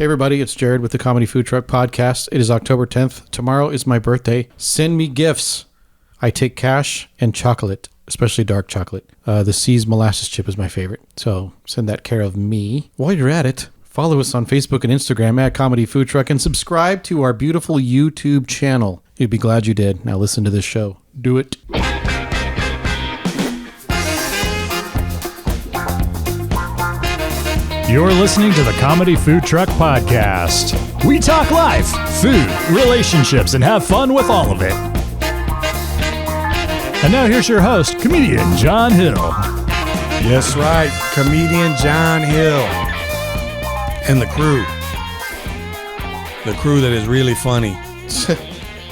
Hey everybody, it's Jared with the Comedy Food Truck Podcast. It is October 10th. Tomorrow is my birthday. Send me gifts. I take cash and chocolate, especially dark chocolate. The C's molasses chip is my favorite. So send that care of me. While you're at it, follow us on Facebook and Instagram at Comedy Food Truck and subscribe to our beautiful YouTube channel. You'd be glad you did. Now listen to this show. Do it. You're listening to the Comedy Food Truck Podcast. We talk life, food, relationships, and have fun with all of it. And now here's your host, comedian John Hill. Yes, right. Comedian John Hill. And the crew. The crew that is really funny.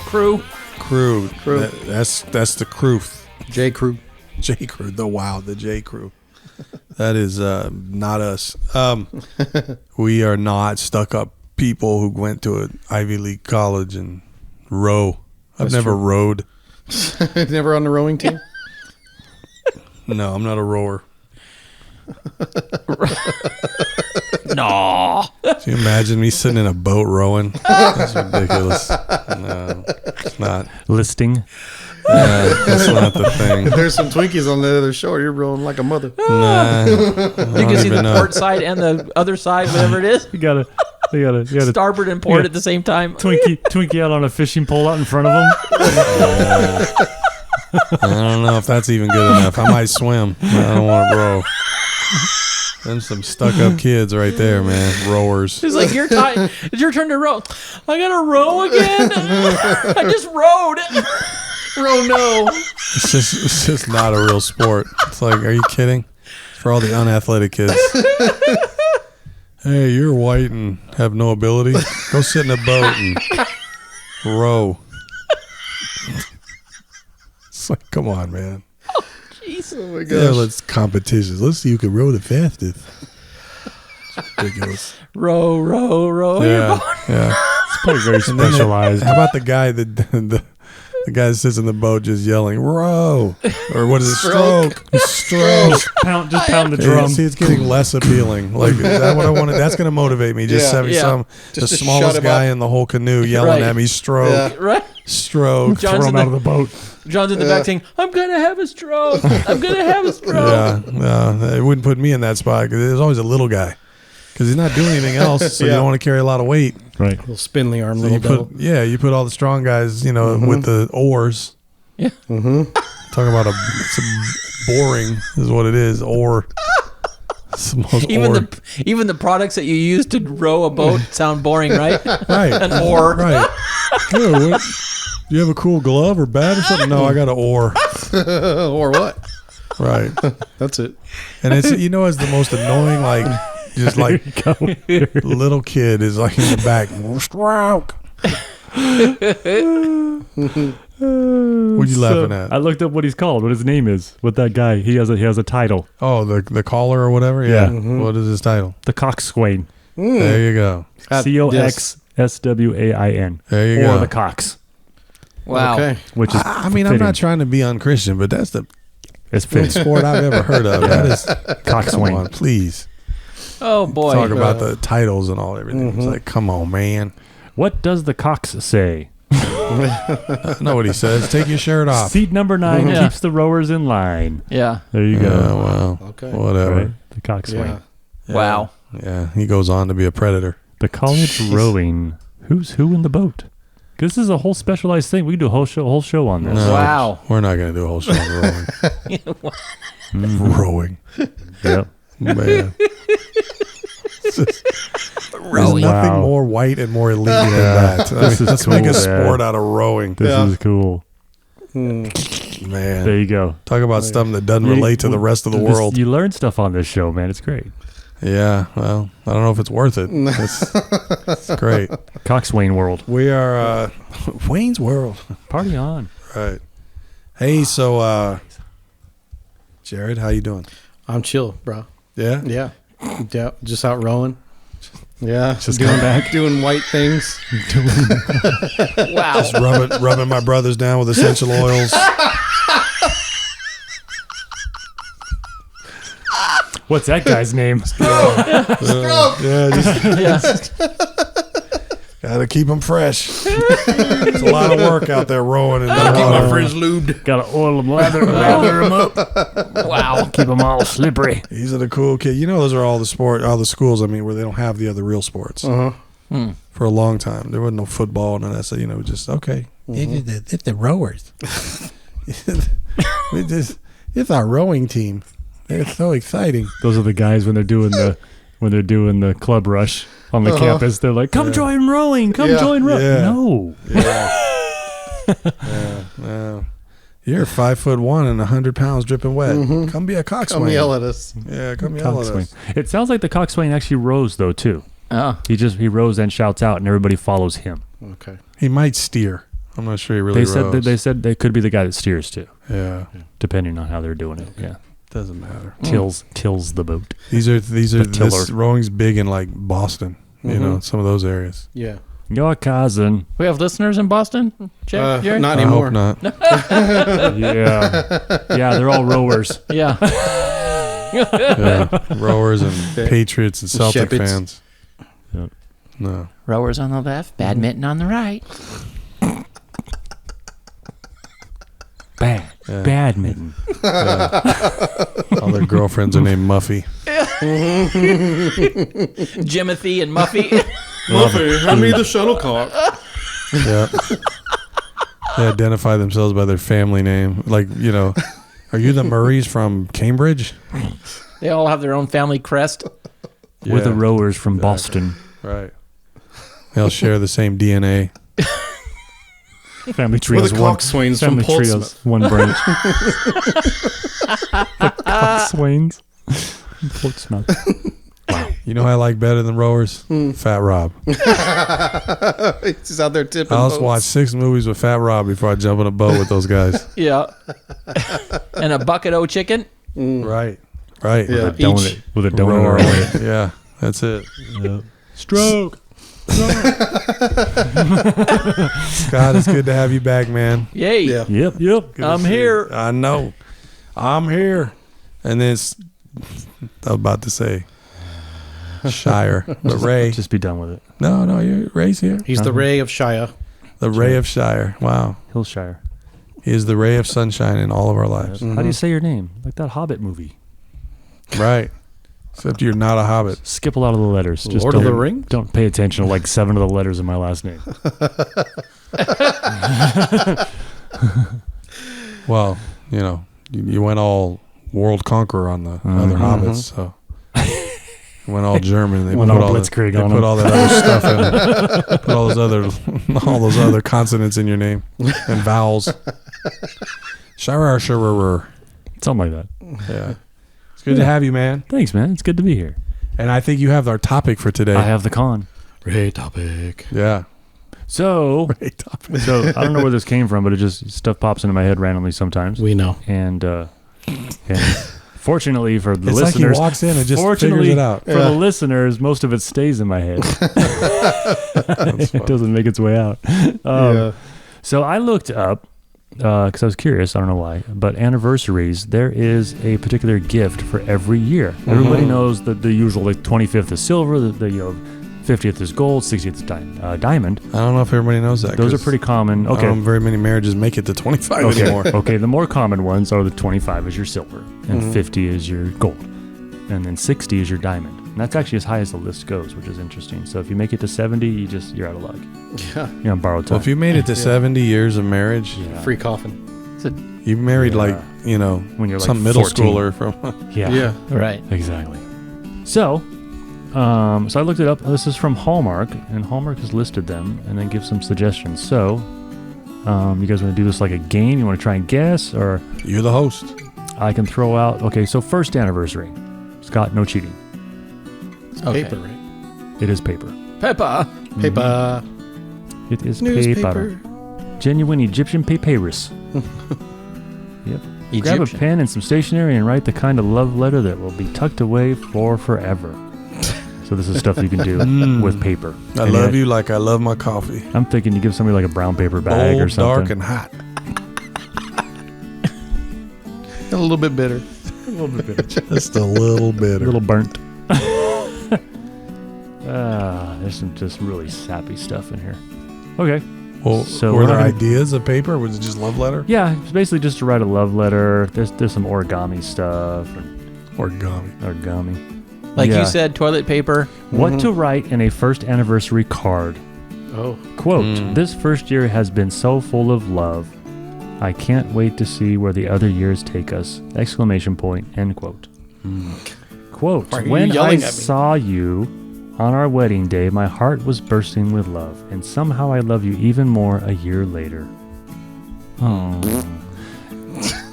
Crew. That's the crew. J Crew. J Crew. The J Crew. That is not us. We are not stuck-up people who went to an Ivy League college and row. I've never rowed. Never on the rowing team? No, I'm not a rower. No. Can you imagine me sitting in a boat rowing? That's ridiculous. No, it's not. Listing. That's not the thing. There's some Twinkies on the other shore. You're rowing like a mother. Nah. You can see the port side and the other side, whatever it is. You gotta Starboard and port at the same time. Twinkie out on a fishing pole out in front of him. I don't know if that's even good enough. I might swim. I don't want to row. Them some stuck-up kids right there, man. Rowers. It's like it's your turn to row. I gotta row again. I just rowed. Row no. It's just not a real sport. It's like, are you kidding? It's for all the unathletic kids. Hey, you're white and have no ability. Go sit in a boat and row. It's like, come on, man. Jeez. Oh my gosh. Yeah, let's competitions. Let's see who can row the fastest. It's ridiculous. Row. Yeah. It's probably very specialized. How about the guy that the guy that sits in the boat just yelling, row, or what is it? Stroke. Just pound the drum. See, it's getting less appealing. Like, is that what I wanted? That's going to motivate me. Just having the smallest guy in the whole canoe yelling at me, stroke. Yeah. Right? Stroke. Throw him out of the boat. John's in the back saying, I'm gonna have a stroke. I'm gonna have a stroke. Yeah. It wouldn't put me in that spot because there's always a little guy. Because he's not doing anything else, so you don't want to carry a lot of weight. Right. Little spindly arm, So little devil. you put all the strong guys, with the oars. Yeah. Talk about some boring is what it is. Oar. It's the most Even the products that you use to row a boat sound boring, right? Right. An oar. Right. Good. What? Do you have a cool glove or bat or something? No, I got an oar. Or what? Right. That's it. And it's the most annoying, like, just like little kid is like in the back. Stroke. What are you laughing at? I looked up what he's called, what his name is, what that guy, he has a title. Oh, the caller or whatever? Yeah. Mm-hmm. What is his title? The Coxswain. There you go. Coxswain. There you or go. the Cox. Wow. Okay. Which is I mean, I'm not trying to be unchristian, but that's the it's fitting. sport I've ever heard of. That is Coxswain. Come on, please. Oh, boy. Talk about the titles and all everything. It's like, come on, man. What does the Cox say? I know what he says. Take your shirt off. Seat number 9 Yeah. keeps the rowers in line. Yeah. There you go. Oh, well. Okay. Whatever. Right? The Coxswain. Yeah. Wow. Yeah, he goes on to be a predator. The college rowing. Who's who in the boat? This is a whole specialized thing. We can do a whole show on this. No, Wow. We're not going to do a whole show on rowing. Rowing. Yep. Man. There's Rowing. nothing Wow. more white and more elite than that. This is let's cool, make a man. sport out of rowing. This is cool. Man. There you go. Talk about something that doesn't relate to the rest of the world. You learn stuff on this show, man. It's great. Yeah, well, I don't know if it's worth it. It's great. Coxswain world. We are Wayne's World. Party on. Right. Hey, so Jared, how you doing? I'm chill, bro. Yeah? Yeah. Yeah. Just out rowing. Yeah. Just coming back. Doing white things. Wow. Just rubbing my brothers down with essential oils. What's that guy's name? Gotta keep them fresh. It's a lot of work out there rowing and Keep my friends lubed. Gotta oil them, lather them up. Wow, keep them all slippery. These are the cool kids. You know, those are all the schools. I mean, where they don't have the other real sports. For a long time, there wasn't no football and that. So just okay. It's the rowers. It's our rowing team. It's so exciting. Those are the guys when they're doing the club rush on the campus. They're like, "Come join rowing. Come join rowing." Yeah. No. Yeah. You're 5'1" and 100 pounds, dripping wet. Come be a Coxswain. Come yell at us. Yeah, come yell at us. It sounds like the Coxswain actually rows though too. Oh. He rows and shouts out, and everybody follows him. Okay. He might steer. I'm not sure he really rows. They said they could be the guy that steers too. Yeah. Depending on how they're doing it. Yeah. Doesn't matter. Tills the boat. These are tiller. rowing's big in like Boston. Some of those areas. Yeah. Your cousin. We have listeners in Boston, Jerry? Not I anymore. hope not. Yeah, they're all rowers. Yeah. Yeah. Rowers and Patriots and Celtic Shepherds. fans. Yep. No. Rowers on the left, badminton on the right. Badminton. All their girlfriends are named Muffy. Jimothy and Muffy. Muffy, hand me the shuttlecock. Yeah. They identify themselves by their family name. Like, are you the Murrays from Cambridge? They all have their own family crest. We're the Yeah. rowers from Boston. Right. They all share the same DNA. Family We're trios. the Coxswains from Family trios. Portsmouth. One branch. The Coxswains. Portsmouth. You know who I like better than rowers? Fat Rob. He's out there tipping I'll boats. watch 6 movies with Fat Rob before I jump on a boat with those guys. Yeah. And a bucket o' chicken. Right. Right. Yeah. With a donut. With a donut Rower. on it. Yeah. That's it. Stroke. Scott, it's good to have you back, man. Yay. Yeah. Yep. Good to I'm see here. you. I know. I'm here. And then I was about to say Shire. But Ray. Just be done with it. No, Ray's here. He's the Ray of Shia. The Ray of Shire. Wow. Hillshire. He is the ray of sunshine in all of our lives. How do you say your name? Like that Hobbit movie. Right. Except you're not a hobbit. Skip a lot of the letters. Just Lord of don't- the Rings? Don't pay attention to like 7 of the letters in my last name. Well, you went all world conqueror on the other hobbits, so you went all German. They Went put all all Blitzkrieg they on put them. all that other stuff in. Put all those other consonants in your name and vowels. Shire. Something like that. Yeah. It's good to have you, man. Thanks, man. It's good to be here. And I think you have our topic for today. I have the con. Ray topic. Yeah. So, Great topic. I don't know where this came from, but it just stuff pops into my head randomly sometimes. We know. And fortunately for the It's like he listeners, walks in and just fortunately figures it out. for the listeners, most of it stays in my head. It doesn't make its way out. So I looked up because I was curious. I don't know why, but anniversaries. There is a particular gift for every year. Everybody knows that the usual, like 25th is silver, the 50th is gold, 60th is diamond. I don't know if everybody knows that. Those are 'cause pretty common. I Okay. don't know very many marriages make it to 25 Okay. anymore. Okay. The more common ones are the 25 is your silver, and 50 is your gold, and then 60 is your diamond. And that's actually as high as the list goes, which is interesting. So if you make it to 70, you're out of luck. Yeah. You're on borrowed time. Well, if you made it to 70 years of marriage, yeah. Free coffin. you married Yeah. like, When you're like some middle 14. schooler from. Yeah. Right. Exactly. So I looked it up. This is from Hallmark, and Hallmark has listed them and then gives some suggestions. So, you guys want to do this like a game? You want to try and guess, or You're the host. I can throw out? Okay, so first anniversary. Scott, no cheating. Okay. Paper, right? It is paper. Peppa. Paper. It is Newspaper. paper. Genuine Egyptian papyrus. Yep. Grab a Egyptian. pen and some stationery and write the kind of love letter that will be tucked away for forever. So this is stuff you can do with paper. I And love yet, you like I love my coffee. I'm thinking you give somebody like a brown paper bag or Old, something. dark, and hot. A little bit bitter. little bit bitter. Just a little A bitter. little burnt. There's some just really sappy stuff in here. Okay. Well, So were we're there not gonna- ideas of paper? Or was it just love letter? Yeah, it's basically just to write a love letter. There's some origami stuff. Origami. Origami. Like Yeah. you said, toilet paper. What to write in a first anniversary card. Oh, Quote, this first year has been so full of love. I can't wait to see where the other years take us. Exclamation point, end quote. Quote, Why are you when I yelling at me? saw you on our wedding day, my heart was bursting with love, and somehow I love you even more a year later. Oh.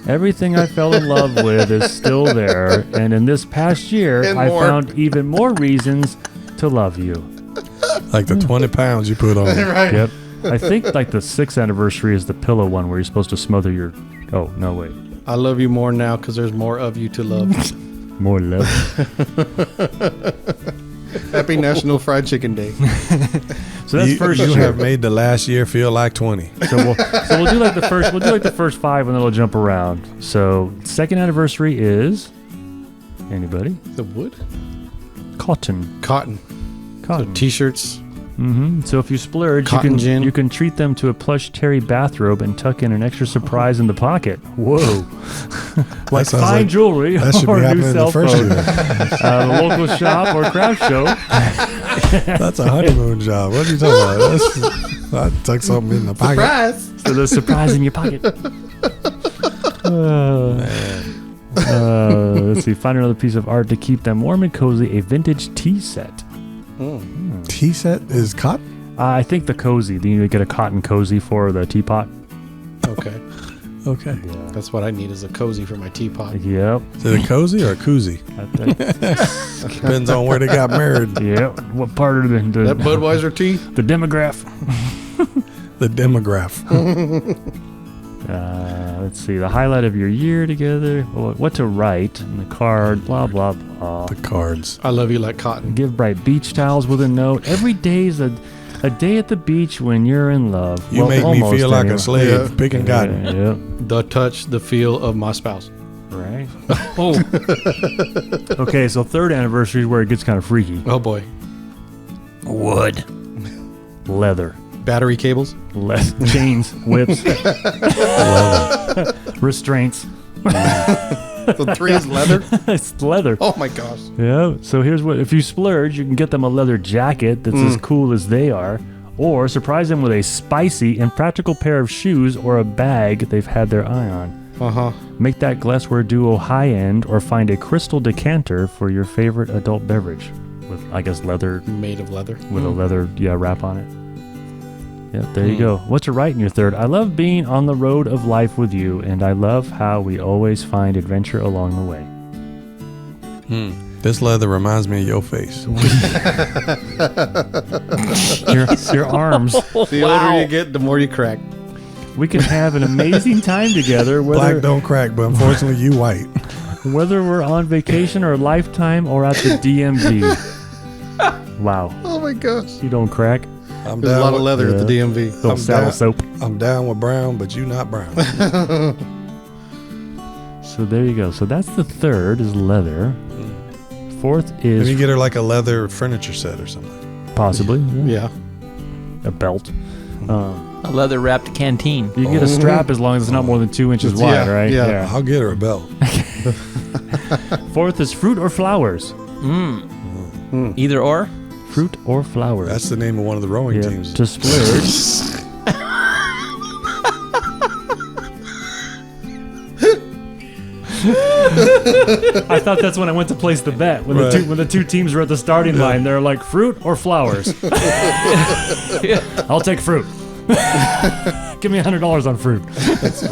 Everything I fell in love with is still there, and in this past year, And I more. found even more reasons to love you. Like the 20 pounds you put on. right. Yep. I think like the 6th anniversary is the pillow one where you're supposed to smother your... Oh, no, wait. I love you more now because there's more of you to love. More love. Happy National Fried Chicken Day. So that's You, first you year. have made the last year feel like 20. So we'll do like the first 5 and then we'll jump around. So 2nd anniversary is anybody? The wood? Cotton. Cotton. Cotton. T-shirts. So if you splurge, Cotton gin. you can treat them to a plush terry bathrobe and tuck in an extra surprise in the pocket. Whoa. Like sounds fine like- jewelry That should or be a new happening in cell the first phone. year. A local shop or craft show. That's a honeymoon job. What are you talking about? I tuck something in the pocket. Surprise! So there's a surprise in your pocket. Let's see. Find another piece of art to keep them warm and cozy. A vintage tea set. Tea set is cotton? I think the cozy. Then you get a cotton cozy for the teapot. Okay. Okay. That's what I need is a cozy for my teapot. Yep. Is it a cozy or a koozie? I think, Depends on where they got married. yep. What part of That the Budweiser tea? the demograph? The demograph. Let's see. The highlight of your year together. What to write in the card. Blah blah blah. The cards. I love you like cotton. Give bright beach towels with a note. Every day is a day at the beach when you're in love. You Well, make me almost feel like anyway. a slave Yeah. picking cotton. Yep. The touch, the feel of my spouse. Right. Oh. Okay, so 3rd anniversary is where it gets kind of freaky. Oh boy. Wood. Leather. Battery cables. Chains, whips, restraints. The 3 is leather. It's leather. Oh my gosh. Yeah. So here's what: if you splurge, you can get them a leather jacket that's as cool as they are, or surprise them with a spicy and practical pair of shoes or a bag they've had their eye on. Uh-huh. Make that glassware duo high end, or find a crystal decanter for your favorite adult beverage with, I guess, leather Made of leather. with a leather wrap on it. Yeah, there you go. What to write in your 3rd? I love being on the road of life with you, and I love how we always find adventure along the way. This leather reminds me of your face. Your arms. The older you get, the more you crack. We can have an amazing time together, Black whether don't crack, but unfortunately you white. we're on vacation or lifetime or at the DMV. Wow, Oh my gosh. you don't crack. I'm There's a lot of with, leather at the DMV. Little I'm saddle down. soap. I'm down with brown, but you not brown. So there you go. So that's the 3rd is leather. 4th Maybe you is get her like a leather furniture set or something. possibly Yeah. a belt. A leather wrapped canteen. You get a strap as long as it's not more than 2 inches wide, Yeah, right? yeah. I'll get her a belt. 4th is fruit or flowers. Either or. Fruit or flowers. That's the name of one of the rowing Yeah, teams. to splurge. I thought that's when I went to place the bet. When the two teams were at the starting line, they're like fruit or flowers. I'll take fruit. Give me $100 on fruit. That's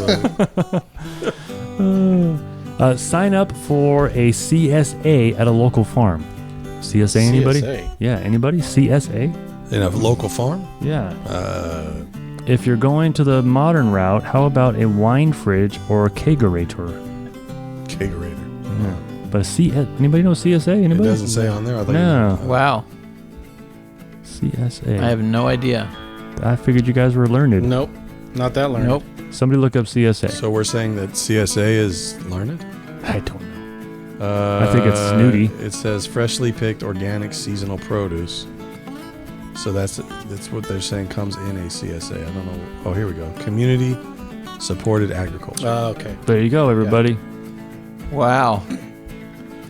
funny. Sign up for a CSA at a local farm. CSA, anybody? CSA? Yeah, anybody? CSA? In a local farm? Yeah. If you're going to the modern route, how about a wine fridge or a kegerator? Kegerator. Yeah. But anybody know CSA? It Anybody? doesn't say on there. I thought No. Wow. CSA. I have no idea. I figured you guys were learned. Nope. Not that learned. Nope. Somebody look up CSA. So we're saying that CSA is learned? I don't know. I think it's snooty. It says freshly picked organic seasonal produce. So that's what they're saying comes in a CSA. I don't know. Oh, here we go. Community supported agriculture. Okay. There you go, everybody. Wow.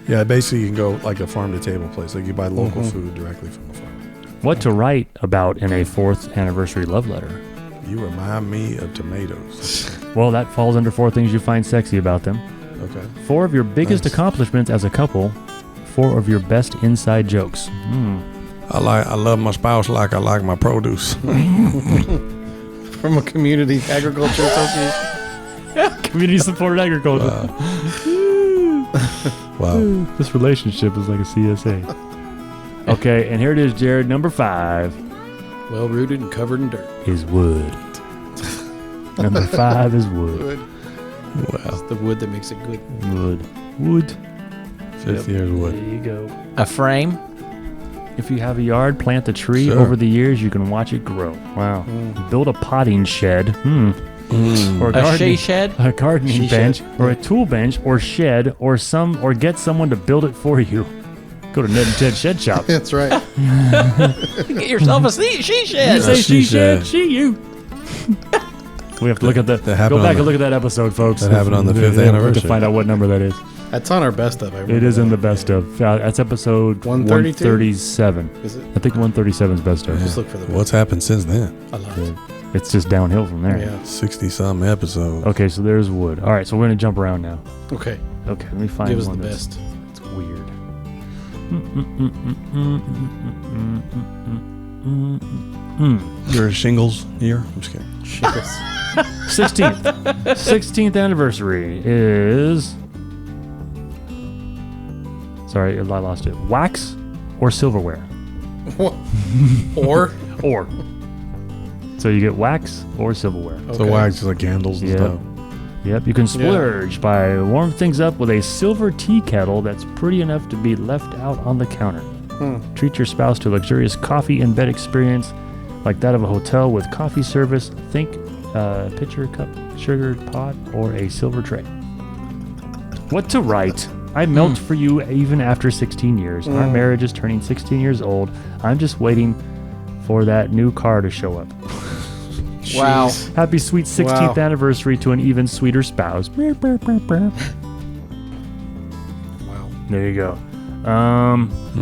Yeah, basically you can go like a farm to table place. Like you buy local food directly from the farm. What to write about in a 4th anniversary love letter? You remind me of tomatoes. Well, that falls under 4 things you find sexy about them. Okay. 4 of your biggest accomplishments as a couple. 4 of your best inside jokes. I love my spouse like I like my produce. From a community agriculture association. Community supported agriculture. Wow. This relationship is like a CSA. Okay, and here it is, Jared. Number 5 Well rooted and covered in dirt. is wood. Number 5 is wood. Wow. It's the wood that makes it good. Wood. 50 years There wood. you go. A frame? If you have a yard, plant a tree. Sure. Over the years, you can watch it grow. Wow. Build a potting shed. Or A she shed? a gardening She bench, shed. or a tool bench, or shed, or get someone to build it for you. Go to Ned and Ted Shed Shop. That's right. Get yourself a she You shed. say she she shed, shed. she you. We have to look at that. That happened Go back on and the- look at that episode, folks. that happened on the 5th Yeah, anniversary. to find out what number that is. That's on our best of. I remember It is in that. the best of. That's episode 132? 137. Is it? I think 137 is best of. Just look for the What's happened since then? I love it. It's just downhill from there. Yeah. 60-something episodes. Okay, so there's wood. All right, so we're gonna jump around now. Okay. Okay, let me find Give us one the that's best. it's weird. You're a shingles year? I'm just kidding. Shingles. 16th anniversary is. Sorry, I lost it. Wax or silverware? Or Or. So you get wax or silverware. So wax is like candles and Yeah. stuff. Yep, you can splurge by warm things up with a silver tea kettle that's pretty enough to be left out on the counter. Treat your spouse to a luxurious coffee in bed experience like that of a hotel with coffee service. Think pitcher, cup, sugar pot, or a silver tray. What to write? I melt for you even after 16 years. Our marriage is turning 16 years old. I'm just waiting for that new car to show up. Wow. Happy sweet 16th Wow. anniversary to an even sweeter spouse. Wow. There you go.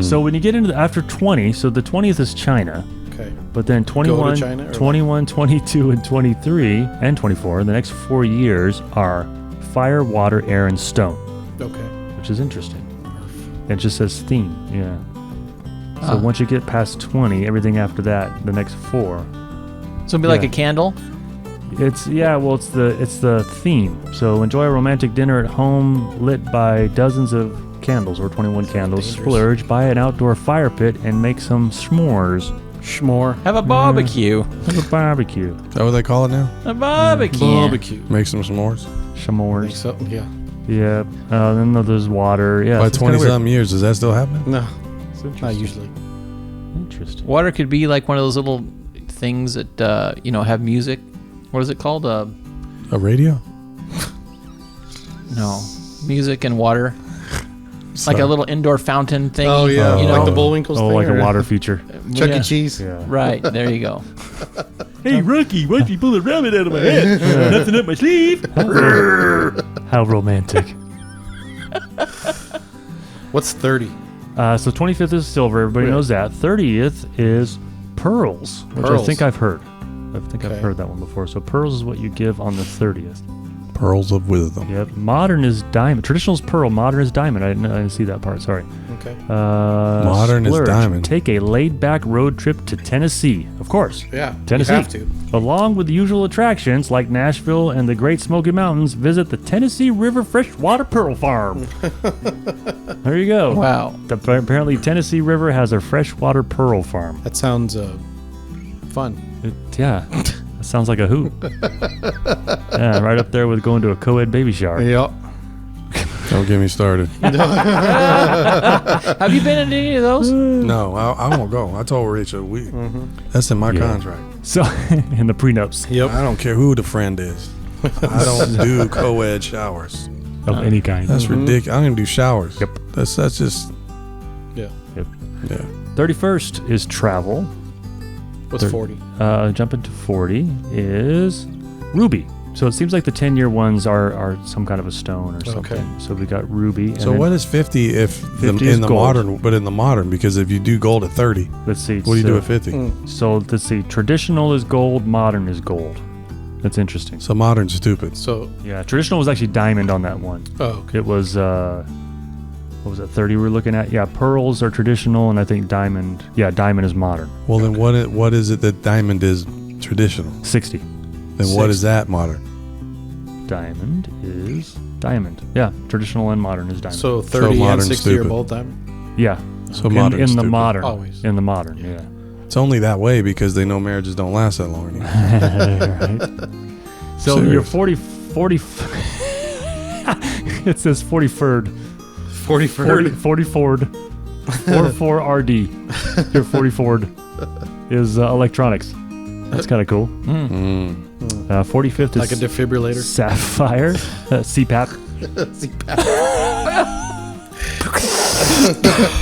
So when you get into after 20, so the 20th is China, Okay. but then 21, China, or 21, 22, and 23, and 24, the next 4 years are fire, water, air, and stone, Okay. which is interesting. It just says theme, yeah. So once you get past 20, everything after that, the next 4, So it'd be like Yeah. a candle? it's the theme. So enjoy a romantic dinner at home lit by dozens of candles or 21 candles. dangerous. Splurge, buy an outdoor fire pit and make some s'mores. Schmore. Have a barbecue. Have a barbecue. Is that what they call it now? A barbecue. Barbecue. Make some s'mores? S'mores. So, yeah. Yeah. Then there's water. Yeah. By it's kinda 20-something years, is that still happening? No, weird. not usually. Interesting. Water could be like one of those little things that, have music. What is it called? A radio? No. Music and water. Like a little indoor fountain thing. Oh, yeah. Oh. Like the Bullwinkles Oh, thing. like or- a water feature. Chuck Yeah. E. Cheese. Yeah. Right. There you go. Hey, Rookie, why don't you pull a rabbit out of my head? Nothing up my sleeve. How romantic. What's 30? So 25th is silver. Everybody knows that. 30th is pearls, which I Pearls. think I've heard. I've Okay. heard that one before. So pearls is what you give on the 30th. Pearls of wisdom. Yep. Modern is diamond. Traditional is pearl. Modern is diamond. I didn't see that part. Sorry. Okay. Modern is diamond. Take a laid-back road trip to Tennessee. Of course. Yeah. Tennessee. You have to. Along with the usual attractions like Nashville and the Great Smoky Mountains, visit the Tennessee River Freshwater Pearl Farm. There you go. Wow. Apparently, Tennessee River has a freshwater pearl farm. That sounds fun. Yeah, that sounds like a hoot. Yeah, right up there with going to a co-ed baby shower. Yeah. Don't get me started. Have you been in any of those? No, I won't go. I told Rachel, that's in my Yeah. contract. So, in the prenups. Yep. I don't care who the friend is. I don't do co-ed showers. of any kind. That's ridiculous. I don't even do showers. Yep. That's just. Yeah. Yep. Yeah. 31st is travel. What's 40? Jumping to 40 is ruby. So it seems like the 10-year ones are some kind of a stone or something. Okay. So we got ruby. And So then, what is 50 if 50 is in the gold. modern? But in the modern, because if you do gold at 30, let's see. what do you do at 50? So let's see. Traditional is gold. Modern is gold. That's interesting. So modern's stupid. So, Yeah, traditional was actually diamond on that one. oh, okay. It was what was it? 30 we were looking at. Yeah, pearls are traditional, and I think diamond. Yeah, diamond is modern. Well, then what is it that diamond is traditional? 60. Then what is that modern? Diamond is diamond. Yeah, traditional and modern is diamond. So 30 and modern's 60 are stupid. both diamond? yeah. So in modern's the stupid. modern. Always. In the modern. Yeah. It's only that way because they know marriages don't last that long anymore. Right. So Serious. you're 40. It says 40-ford. 40 40 Ford. 44 RD. Your 40 Ford is electronics. That's kind of cool. 45th is Like a defibrillator. Sapphire. CPAP.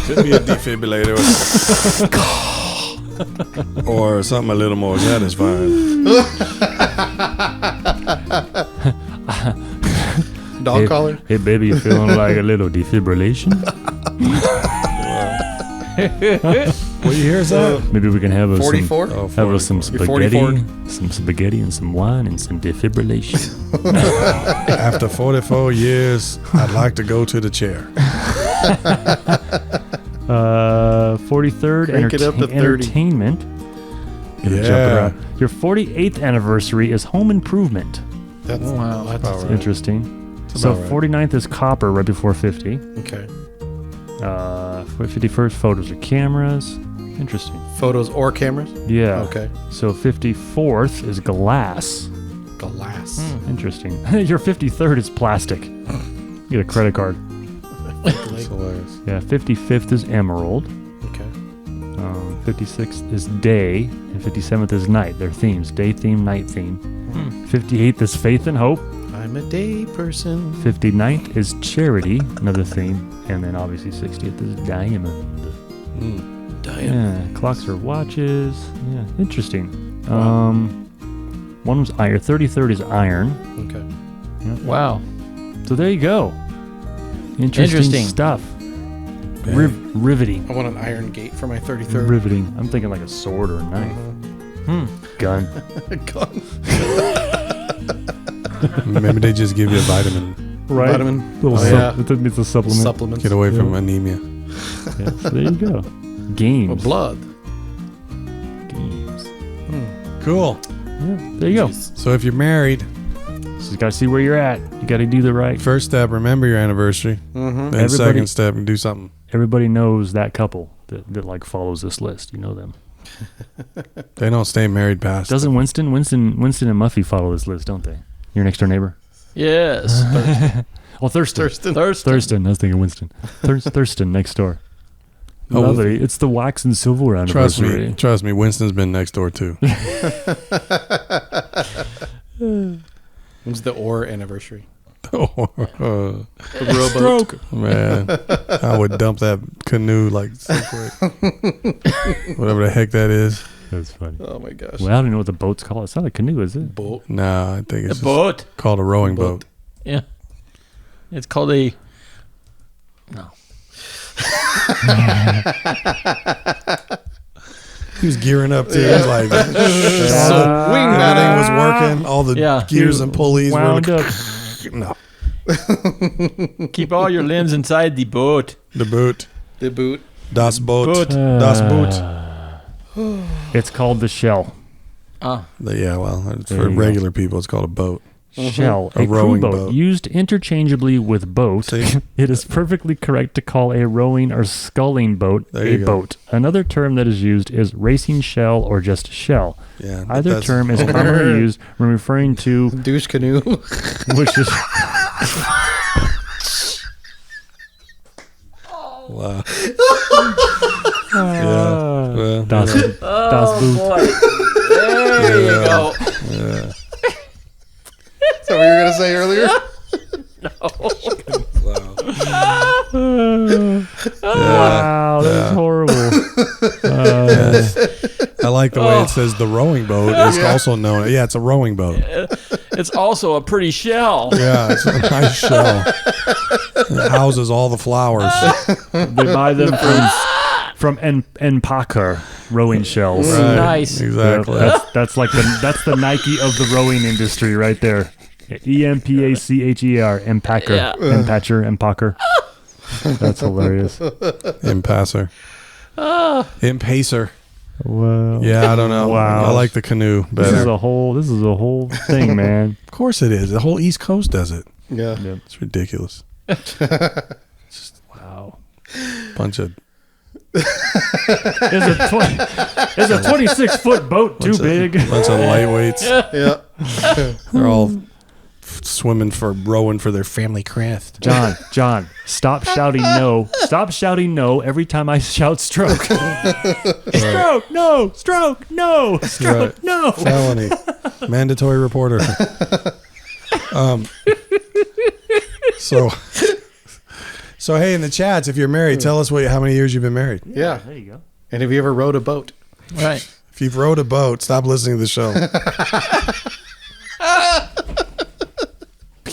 Could be a defibrillator or something a little more satisfying. Dog collar. Hey, baby, you feeling like a little defibrillation? What you hear is that? Maybe we can have 44? some You're 44? spaghetti and some wine and some defibrillation. After 44 years, I'd like to go to the chair. 43rd Crank it up to 30. entertainment. Gonna jump Yeah. around. Your 48th anniversary is home improvement. That's, Wow. That's All right. Interesting. That's So about right. 49th is copper right before 50. okay. 51st photos or cameras. Interesting. Photos or cameras? Yeah. Okay. So 54th is glass. Glass. Interesting. Your 53rd is plastic. Get a credit card. That's hilarious. Yeah. 55th is emerald. Okay. 56th is day, and 57th is night. They're themes: day theme, night theme. 58th is faith and hope. I'm a day person. 59th is charity, another theme, and then obviously 60th is diamond. Yeah, clocks or watches. Yeah, interesting. One was iron. 33rd is iron. Okay. Wow. So there you go. Interesting stuff. Riveting. I want an iron gate for my 33rd. Riveting. I'm thinking like a sword or a knife. Gun. Gun. Maybe they just give you a vitamin. Right. Vitamin. Little yeah. it's a supplement. Supplements. Get away from Yeah. anemia. Yeah, so there you go. Games. Well, blood. Games. Cool. Yeah, there you go. Jeez. So if you're married, So you gotta see where you're at. You gotta do the right. first step, remember your anniversary. Mm-hmm. Then Everybody- second step, do something. Everybody knows that couple that like follows this list. You know them. They don't stay married past. Doesn't Winston and Muffy follow this list, don't they? Your next door neighbor. Yes. Oh, Thurston. Thurston. Thurston. I was thinking Winston. Thurston next door. Oh, Lovely. It's the wax and silver anniversary. Trust me. Winston's been next door too. When's the ore anniversary? Oh, The rowboat. man, I would dump that canoe like so quick. Whatever the heck that is. That's funny. Oh my gosh. Well, I don't even know what the boat's called. It's not a canoe, is it? Boat. Nah, I think A it's just boat. called a rowing boat. Yeah. It's called a. No. He was gearing up too. He was like, Swing that thing was working. All the Yeah. gears and pulleys were Wound like, up. no. Keep all your limbs inside the boat. The boot. The boot. Das Boot. Boot. Das Boot. It's called the shell. Ah. Yeah, well, There for you go. regular people, it's called a boat. Shell. A A crew rowing boat. boat. Used interchangeably with boat. See? It is perfectly correct to call a rowing or sculling boat There a you go. boat. Another term that is used is racing shell or just shell. Yeah. Either that's- term is commonly used when referring to Douche canoe. which is Wow. Yeah. Well, Das, yeah. das Boot. Boy. There you Yeah. go. Yeah. Is that what you were going to say earlier? like the way it says the rowing boat is also known. Yeah, it's a rowing boat. It's also a pretty shell. Yeah, it's a nice shell. It houses all the flowers. They buy them from unpacker rowing shells. Right, Nice. Exactly. Yeah, that's the Nike of the rowing industry right there. EMPACHER, Empacker, Yeah. Empatcher, Empacker. That's hilarious. Impasser. Impacer. Wow. Yeah, I don't know. Wow. I like the canoe better. This is a whole thing, man. Of course it is. The whole East Coast does it. Yeah. It's ridiculous. Wow. Bunch of Is a 26-foot boat too big? bunch of lightweights. Yeah. They're all rowing for their family crest. John, stop shouting no. Stop shouting no every time I shout stroke. Stroke, no, stroke, no, stroke, Right. no. Felony. Mandatory reporter. So hey, in the chats, if you're married, tell us how many years you've been married. Yeah. There you go. And have you ever rowed a boat? Right. If you've rowed a boat, stop listening to the show.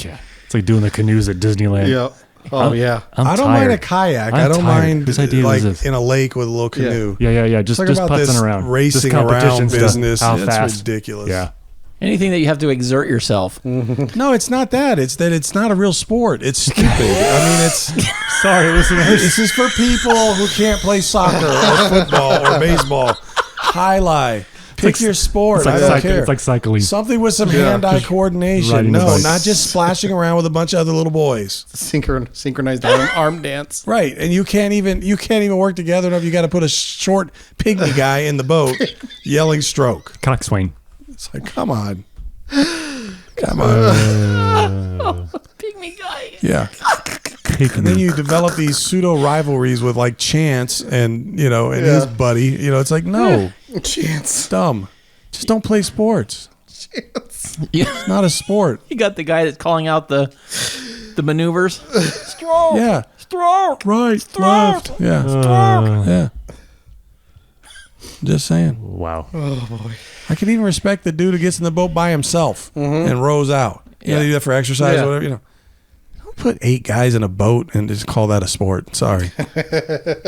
Yeah. It's like doing the canoes at Disneyland. Yeah. Oh, yeah. I'm I don't tired. mind a kayak. I'm I don't tired. mind Whose idea was like this? in a lake with a little canoe. Yeah. Just Talk just about putzing this around. racing This competition around stuff. business. How It's fast? ridiculous. Yeah. Anything that you have to exert yourself. No, it's not that. It's that it's not a real sport. It's stupid. I mean, it's Sorry, listeners. this is for people who can't play soccer or football or baseball. Highlight. Pick your sport. I don't care. It's like cycling. Something with some hand-eye riding coordination. the No, bike. not just splashing around with a bunch of other little boys. Synchronized arm dance. Right, and you can't even work together enough. You got to put a short pygmy guy in the boat yelling stroke. Coxswain. It's like, come on. Come on. Pygmy guy. Yeah. And then you develop these pseudo rivalries with like Chance and his buddy. It's like, no, Chance. it's dumb. Just don't play sports. Yeah. It's not a sport. You got the guy that's calling out the maneuvers. Stroke. Yeah. Stroke. Right. Stroke. Left. Yeah. Stroke. Yeah. Just saying. Wow. I can even respect the dude who gets in the boat by himself and rows out. You know, Yeah. do that for exercise Yeah. or whatever, Don't put 8 guys in a boat and just call that a sport. Sorry.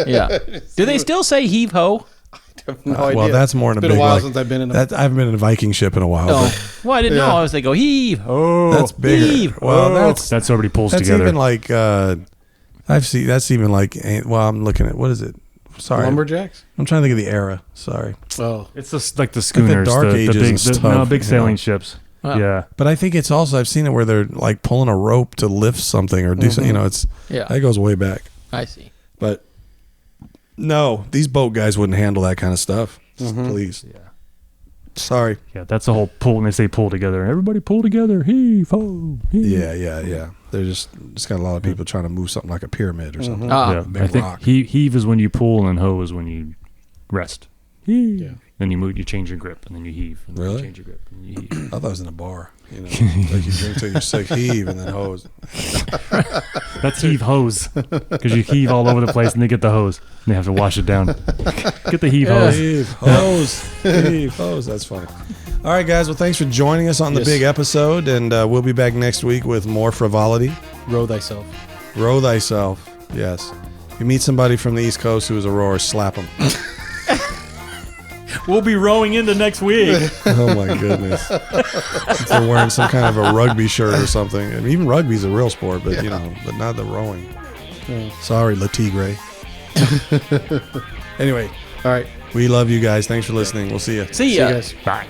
Yeah. Do they still say heave ho? I have no idea. Well, that's more than It's a been big a while like, since I've been in a I haven't been in a Viking ship in a while. Oh. But Well, I didn't know. I was they go heave. Oh, that's bigger. Heave. Well, that's already pulls that's together. even like I've seen. That's even like. Well, I'm looking at what is it? Sorry, lumberjacks. I'm trying to think of the era. Sorry, Oh, It's just like the schooners, Dark Ages big, and stuff, big you sailing know. ships. Wow. Yeah, but I think it's also I've seen it where they're like pulling a rope to lift something or do something. It's Yeah. that goes way back. I see. But no, these boat guys wouldn't handle that kind of stuff. Please. Yeah. Sorry. yeah. That's the whole pull. When they say pull together, everybody pull together. Heave ho. Heave. Yeah. They're just got a lot of people trying to move something like a pyramid or something. Ah. Yeah, big I think rock. heave is when you pull, and then ho is when you rest. Heave. Yeah. Then you move, you change your grip, and then you heave. And then Really? You change your grip, and you heave. I thought it was in a bar. Like you drink till you're sick, heave, and then hose. That's heave hose, because you heave all over the place, and they get the hose, and they have to wash it down. Get the heave hose. Heave, hose, heave, hose. That's funny. All right, guys. Well, thanks for joining us on the Yes. big episode, and we'll be back next week with more frivolity. row thyself. Row thyself. Yes. If you meet somebody from the East Coast who is a rower, slap them. We'll be rowing into next week. Oh my goodness. If they're wearing some kind of a rugby shirt or something. And even rugby's a real sport, but but not the rowing. Sorry, La Tigre. Anyway, All right. we love you guys. Thanks for listening. We'll see you. See See ya. you guys. Bye.